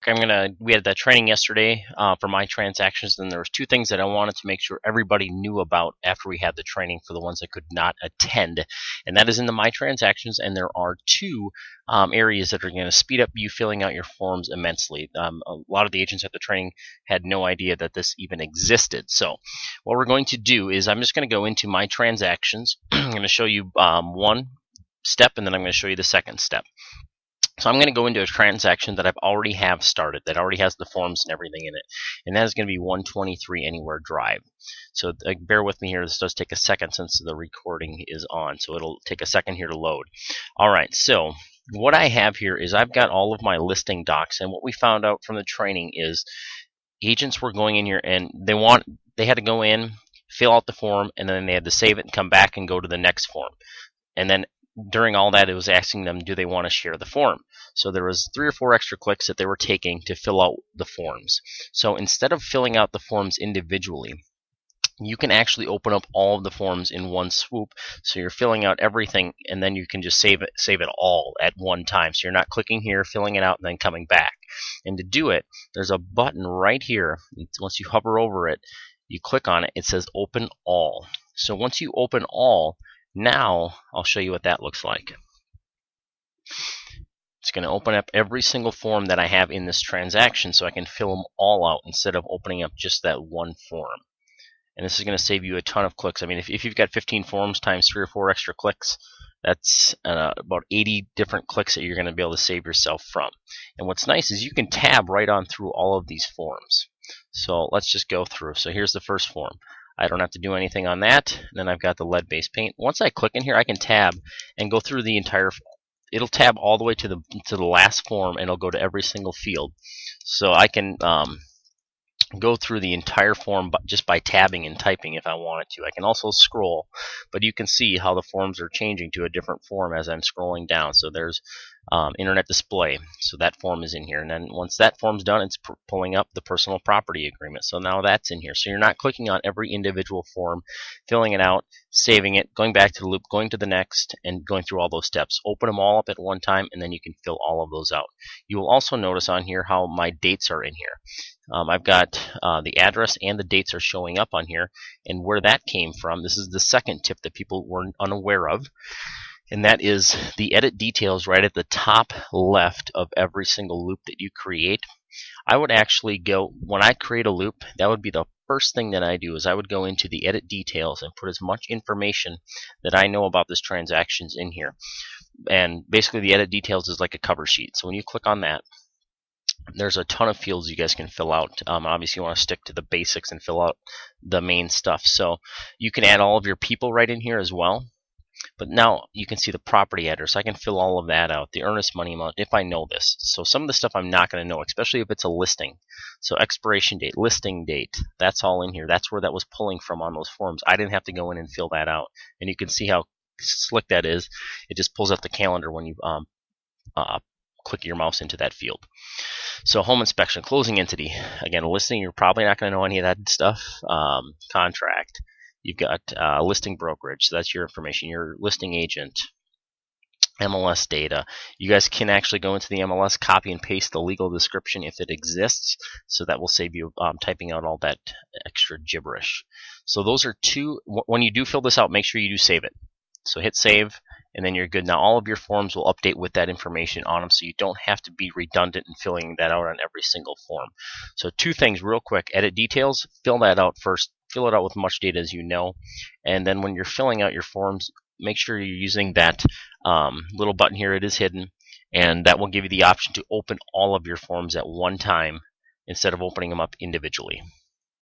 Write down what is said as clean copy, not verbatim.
We had that training yesterday for my transactions, and there was two things that I wanted to make sure everybody knew about after we had the training for the ones that could not attend, and that is in the my transactions. And there are two areas that are going to speed up you filling out your forms immensely. A lot of the agents at the training had no idea that this even existed. So what we're going to do is I'm just going to go into my transactions. I'm going to show you one step, and then I'm going to show you the second step. So I'm going to go into a transaction that I've already have started, that already has the forms and everything in it, and that is going to be 123 Anywhere Drive. So bear with me here. This does take a second since the recording is on, so it'll take a second here to load. All right, so what I have here is I've got all of my listing docs, and what we found out from the training is agents were going in here and they had to go in, fill out the form, and then they had to save it and come back and go to the next form. And then during all that, it was asking them, do they want to share the form? So there was 3 or 4 extra clicks that they were taking to fill out the forms. So instead of filling out the forms individually, you can actually open up all of the forms in one swoop. So you're filling out everything, and then you can just save it all at one time. So you're not clicking here, filling it out, and then coming back. And to do it, there's a button right here. Once you hover over it, you click on it. It says Open All. So once you open all, now I'll show you what that looks like. It's going to open up every single form that I have in this transaction, so I can fill them all out instead of opening up just that one form. And this is going to save you a ton of clicks. I mean, if you've got 15 forms times 3 or 4 extra clicks, that's about 80 different clicks that you're going to be able to save yourself from. And what's nice is you can tab right on through all of these forms. So let's just go through. So here's the first form. I don't have to do anything on that. And then I've got the lead-based paint. Once I click in here, I can tab and go through the entire. It'll tab all the way to the last form, and it'll go to every single field. So I can go through the entire form just by tabbing and typing if I wanted to. I can also scroll, but you can see how the forms are changing to a different form as I'm scrolling down. So there's internet display, so that form is in here, and then once that form's done, it's pulling up the personal property agreement. So now that's in here. So you're not clicking on every individual form, filling it out, saving it, going back to the loop, going to the next, and going through all those steps. Open them all up at one time, and then you can fill all of those out. You will also notice on here how my dates are in here. I've got the address and the dates are showing up on here, and where that came from, this is the second tip that people were unaware of, and that is the edit details right at the top left of every single loop that you create. I would actually go, when I create a loop, that would be the first thing that I do, is I would go into the edit details and put as much information that I know about this transactions in here. And basically the edit details is like a cover sheet. So when you click on that, there's a ton of fields you guys can fill out. Obviously, you want to stick to the basics and fill out the main stuff. So you can add all of your people right in here as well. But now you can see the property address. I can fill all of that out. The earnest money amount, if I know this. So some of the stuff I'm not going to know, especially if it's a listing. So expiration date, listing date, that's all in here. That's where that was pulling from on those forms. I didn't have to go in and fill that out. And you can see how slick that is. It just pulls up the calendar when you click your mouse into that field. So home inspection, closing entity. Again, a listing, you're probably not going to know any of that stuff. Contract. You've got listing brokerage, so that's your information. Your listing agent. MLS data. You guys can actually go into the MLS, copy and paste the legal description if it exists, so that will save you typing out all that extra gibberish. So those are two. When you do fill this out, make sure you do save it. So hit save, and then you're good. Now all of your forms will update with that information on them, so you don't have to be redundant in filling that out on every single form. So two things real quick. Edit details, fill that out first. Fill it out with much data as you know. And then when you're filling out your forms, make sure you're using that little button here. It is hidden, and that will give you the option to open all of your forms at one time instead of opening them up individually.